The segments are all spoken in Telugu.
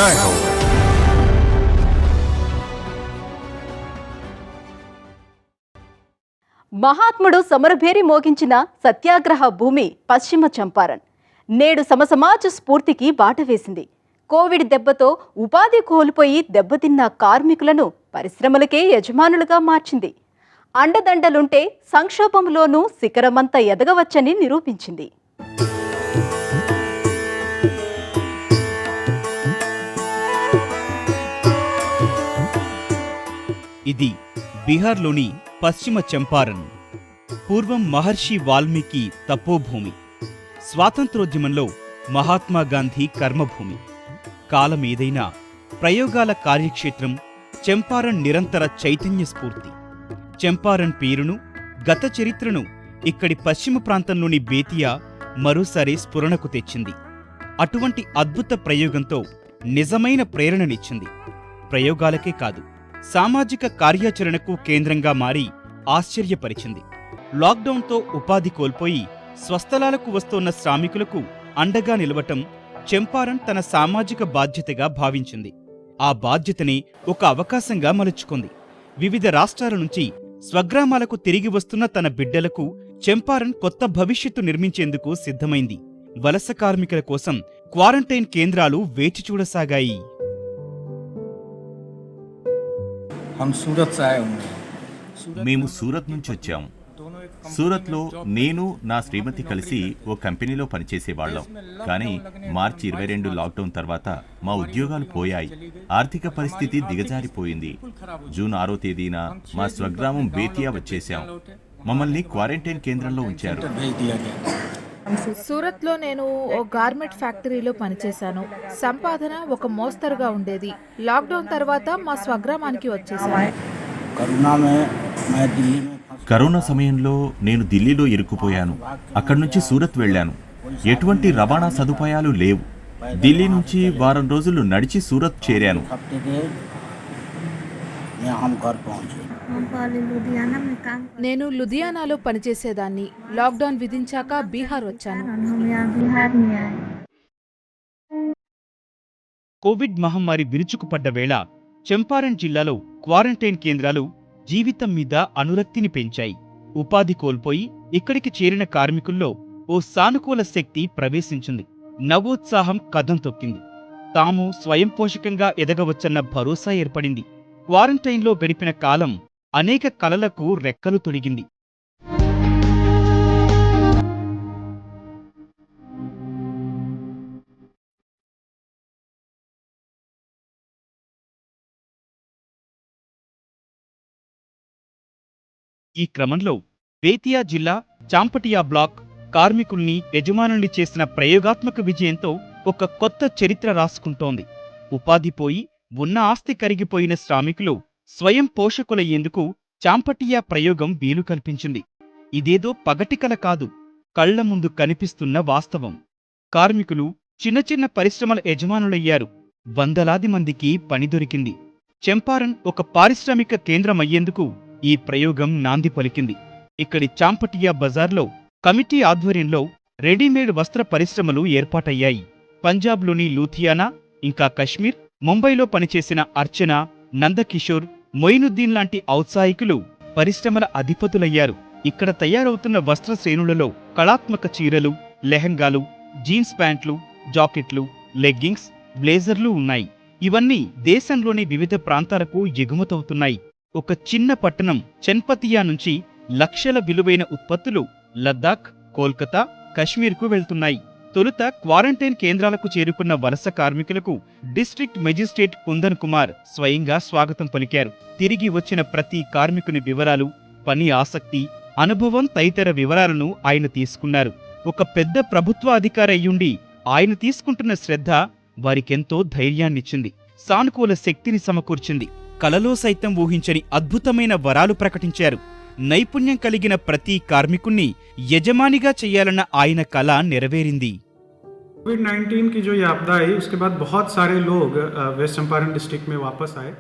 जय हो। మహాత్ముడు సమరభేరి మోగించిన సత్యాగ్రహ భూమి పశ్చిమ చంపారణ్ నేడు సమసమాజ స్ఫూర్తికి బాట వేసింది. కోవిడ్ దెబ్బతో ఉపాధి కోల్పోయి దెబ్బతిన్న కార్మికులను పరిశ్రమలకే యజమానులుగా మార్చింది. అండదండలుంటే సంక్షోభంలోనూ శిఖరమంతా ఎదగవచ్చని నిరూపించింది. ఇది బీహార్లోని పశ్చిమ చంపారణ్. పూర్వం మహర్షి వాల్మీకి తపోభూమి, స్వాతంత్రోద్యమంలో మహాత్మా గాంధీ కర్మభూమి. కాలమేదైనా ప్రయోగాల కార్యక్షేత్రం చంపారణ్ నిరంతర చైతన్య స్ఫూర్తి. చంపారణ్ పేరును, గత చరిత్రను ఇక్కడి పశ్చిమ ప్రాంతంలోని బేతియా మరోసారి స్ఫురణకు తెచ్చింది. అటువంటి అద్భుత ప్రయోగంతో నిజమైన ప్రేరణనిచ్చింది. ప్రయోగాలకే కాదు, సామాజిక కార్యాచరణకు కేంద్రంగా మారి ఆశ్చర్యపరిచింది. లాక్డౌన్తో ఉపాధి కోల్పోయి స్వస్థలాలకు వస్తోన్న శ్రామికులకు అండగా నిలవటం చంపారణ్ తన సామాజిక బాధ్యతగా భావించింది. ఆ బాధ్యతని ఒక అవకాశంగా మలుచుకుంది. వివిధ రాష్ట్రాల నుంచి స్వగ్రామాలకు తిరిగి వస్తున్న తన బిడ్డలకు చంపారణ్ కొత్త భవిష్యత్తు నిర్మించేందుకు సిద్ధమైంది. వలస కార్మికుల కోసం క్వారంటైన్ కేంద్రాలు వేచి చూడసాగాయి. మేము సూరత్ నుంచి వచ్చాము. సూరత్లో నేను, నా శ్రీమతి కలిసి ఓ కంపెనీలో పనిచేసేవాళ్ళం. కానీ మార్చి 22 లాక్డౌన్ తర్వాత మా ఉద్యోగాలు పోయాయి. ఆర్థిక పరిస్థితి దిగజారిపోయింది. జూన్ 6వ తేదీన మా స్వగ్రామం బేతియా వచ్చేశాం. మమ్మల్ని క్వారంటైన్ కేంద్రంలో ఉంచారు. సూరత్లో నేను ఓ గార్మెంట్ ఫ్యాక్టరీలో పనిచేశాను. సంపాదన ఒక మోస్తరుగా ఉండేది. లాక్డౌన్ తర్వాత మా స్వగ్రామానికి వచ్చేసాను. కరోనా సమయంలో నేను ఢిల్లీలో ఇరుక్కుపోయాను. అక్కడి నుంచి సూరత్ వెళ్ళాను. ఎటువంటి రవాణా సదుపాయాలు లేవు. ఢిల్లీ నుంచి వారం రోజులు నడిచి సూరత్ చేరాను. నేను లుధియానాలో పనిచేసేదాన్ని. లాక్డౌన్ విధించాక బీహార్ వచ్చాను. కోవిడ్ మహమ్మారి విరుచుకుపడ్డ వేళ చంపారణ్ జిల్లాలో క్వారంటైన్ కేంద్రాలు జీవితం మీద అనురక్తిని పెంచాయి. ఉపాధి కోల్పోయి ఇక్కడికి చేరిన కార్మికుల్లో ఓ సానుకూల శక్తి ప్రవేశించింది. నవోత్సాహం కదం తొక్కింది. తాము స్వయం పోషకంగా ఎదగవచ్చన్న భరోసా ఏర్పడింది. క్వారంటైన్లో గడిపిన కాలం అనేక కలలకు రెక్కలు తొడిగింది. ఈ క్రమంలో బేతియా జిల్లా చాంపటియా బ్లాక్ కార్మికుల్ని యజమానుల్ని చేసిన ప్రయోగాత్మక విజయంతో ఒక కొత్త చరిత్ర రాసుకుంటోంది. ఉపాధి పోయి ఉన్న ఆస్తి కరిగిపోయిన శ్రామికులు స్వయం పోషకులయ్యేందుకు చాంపటియా ప్రయోగం వీలు కల్పించింది. ఇదేదో పగటికల కాదు, కళ్ల ముందు కనిపిస్తున్న వాస్తవం. కార్మికులు చిన్న చిన్న పరిశ్రమల యజమానులయ్యారు. వందలాది మందికి పని దొరికింది. చంపారణ్ ఒక పారిశ్రామిక కేంద్రమయ్యేందుకు ఈ ప్రయోగం నాంది పలికింది. ఇక్కడి చాంపటియా బజార్లో కమిటీ ఆధ్వర్యంలో రెడీమేడ్ వస్త్ర పరిశ్రమలు ఏర్పాటయ్యాయి. పంజాబ్లోని లూథియానా, ఇంకా కశ్మీర్, ముంబైలో పనిచేసిన అర్చన, నందకిషోర్, మొయినుద్దీన్ లాంటి ఔత్సాహికులు పరిశ్రమల అధిపతులయ్యారు. ఇక్కడ తయారవుతున్న వస్త్ర శ్రేణులలో కళాత్మక చీరలు, లెహంగాలు, జీన్స్ ప్యాంట్లు, జాకెట్లు, లెగ్గింగ్స్, బ్లేజర్లు ఉన్నాయి. ఇవన్నీ దేశంలోని వివిధ ప్రాంతాలకు ఎగుమతవుతున్నాయి. ఒక చిన్న పట్టణం చన్పతియా నుంచి లక్షల విలువైన ఉత్పత్తులు లద్దాఖ్, కోల్కతా, కశ్మీర్కు వెళ్తున్నాయి. తొలుత క్వారంటైన్ కేంద్రాలకు చేరుకున్న వలస కార్మికులకు డిస్ట్రిక్ట్ మెజిస్ట్రేట్ కుందన్ కుమార్ స్వయంగా స్వాగతం పలికారు. తిరిగి వచ్చిన ప్రతి కార్మికుని వివరాలు, పని ఆసక్తి, అనుభవం తదితర వివరాలను ఆయన తీసుకున్నారు. ఒక పెద్ద ప్రభుత్వ అధికారి అయ్యుండి ఆయన తీసుకుంటున్న శ్రద్ధ వారికెంతో ధైర్యాన్నిచ్చింది, సానుకూల శక్తిని సమకూర్చింది. కలలో సైతం ఊహించని అద్భుతమైన వరాలు ప్రకటించారు. నైపుణ్యం కలిగిన ప్రతి కార్మికుణ్ణి యజమానిగా చెయ్యాలన్న ఆయన కల నెరవేరింది. कोविड-19 की जो ये आपदा आई उसके बाद बहुत सारे लोग वेस्ट चंपारण डिस्ट्रिक्ट में वापस आए.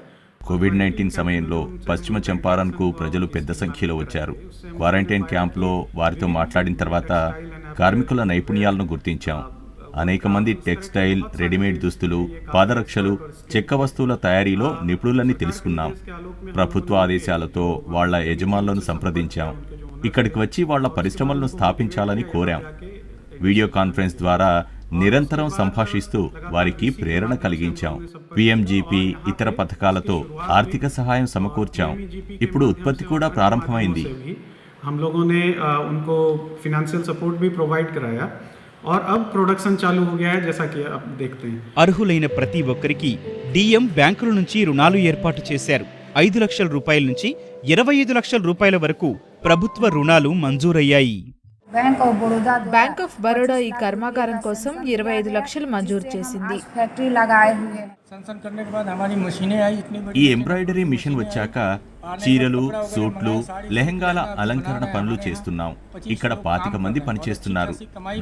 కోవిడ్-19 సమయంలో పశ్చిమ చంపారణ్కు ప్రజలు పెద్ద సంఖ్యలో వచ్చారు. క్వారంటైన్ క్యాంప్లో వారితో మాట్లాడిన తర్వాత కార్మికుల నైపుణ్యాలను గుర్తించాం. అనేక మంది టెక్స్టైల్, రెడీమేడ్ దుస్తులు, పాదరక్షలు, చెక్క వస్తువుల తయారీలో నిపుణులని తెలుసుకున్నాం. ప్రభుత్వ ఆదేశాలతో వాళ్ల యజమానులను సంప్రదించాం. ఇక్కడికి వచ్చి వాళ్ల పరిశ్రమలను స్థాపించాలని కోరాం. వీడియో కాన్ఫరెన్స్ ద్వారా నిరంతరం సంభాషిస్తూ వారికి ప్రేరణ కలిగించాం. పిఎంజిపి ఇతర పథకాలతో ఆర్థిక సహాయం సమకూర్చాం. ఇప్పుడు ఉత్పత్తి కూడా ప్రారంభమైంది. हम लोगों ने उनको फिनेंशियल सपोर्ट भी प्रोवाइड कराया और अब प्रोडक्शन चालू हो गया है, जैसा कि आप देखते हैं. అర్హులైన ప్రతి ఒక్కరికి డిఎం బ్యాంకుల నుంచి రుణాలు ఏర్పాటు చేశారు. 5 లక్షల రూపాయల నుంచి 25 లక్షల రూపాయల వరకు ప్రభుత్వ రుణాలు మంజూరయ్యాయి. బ్యాంక్ ఆఫ్ బరోడా ఈ కర్మాగారం కోసం 25 లక్షలు మంజూరు చేసింది. ఈ ఎంబ్రాయిడరీ మిషన్ వచ్చాక చీరలు, సూట్లు, లెహంగాల అలంకరణ పనులు చేస్తున్నాం. ఇక్కడ 25 మంది పనిచేస్తున్నారు.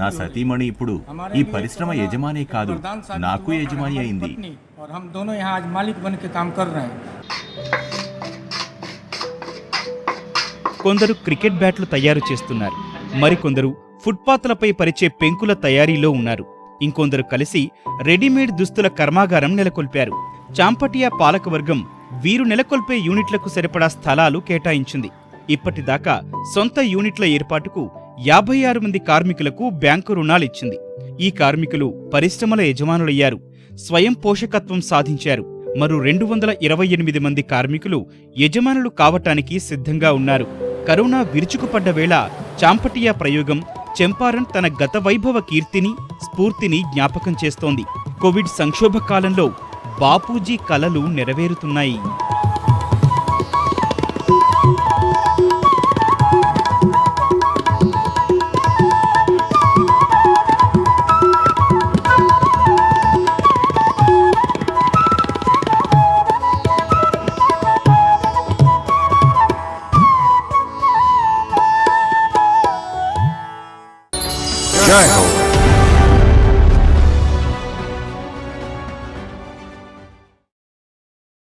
నా సతీమణి ఇప్పుడు ఈ పరిశ్రమ యజమాని కాదు, నాకు యజమాని అయింది. కొందరు క్రికెట్ బ్యాట్లు తయారు చేస్తున్నారు. మరికొందరు ఫుట్పాత్లపై పరిచే పెంకుల తయారీలో ఉన్నారు. ఇంకొందరు కలిసి రెడీమేడ్ దుస్తుల కర్మాగారం నెలకొల్పారు. చాంపటియా పాలకవర్గం వీరు నెలకొల్పే యూనిట్లకు సరిపడా స్థలాలు కేటాయించింది. ఇప్పటిదాకా సొంత యూనిట్ల ఏర్పాటుకు 56 మంది కార్మికులకు బ్యాంకు రుణాలిచ్చింది. ఈ కార్మికులు పరిశ్రమల యజమానులయ్యారు, స్వయం పోషకత్వం సాధించారు. మరో 228 మంది కార్మికులు యజమానులు కావటానికి సిద్ధంగా ఉన్నారు. కరోనా విరుచుకుపడ్డ వేళ చాంపటియా ప్రయోగం చంపారణ్ తన గత వైభవ కీర్తిని, స్ఫూర్తిని జ్ఞాపకం చేస్తోంది. కోవిడ్ సంక్షోభ కాలంలో బాపూజీ కలలు నెరవేరుతున్నాయి. जय हो।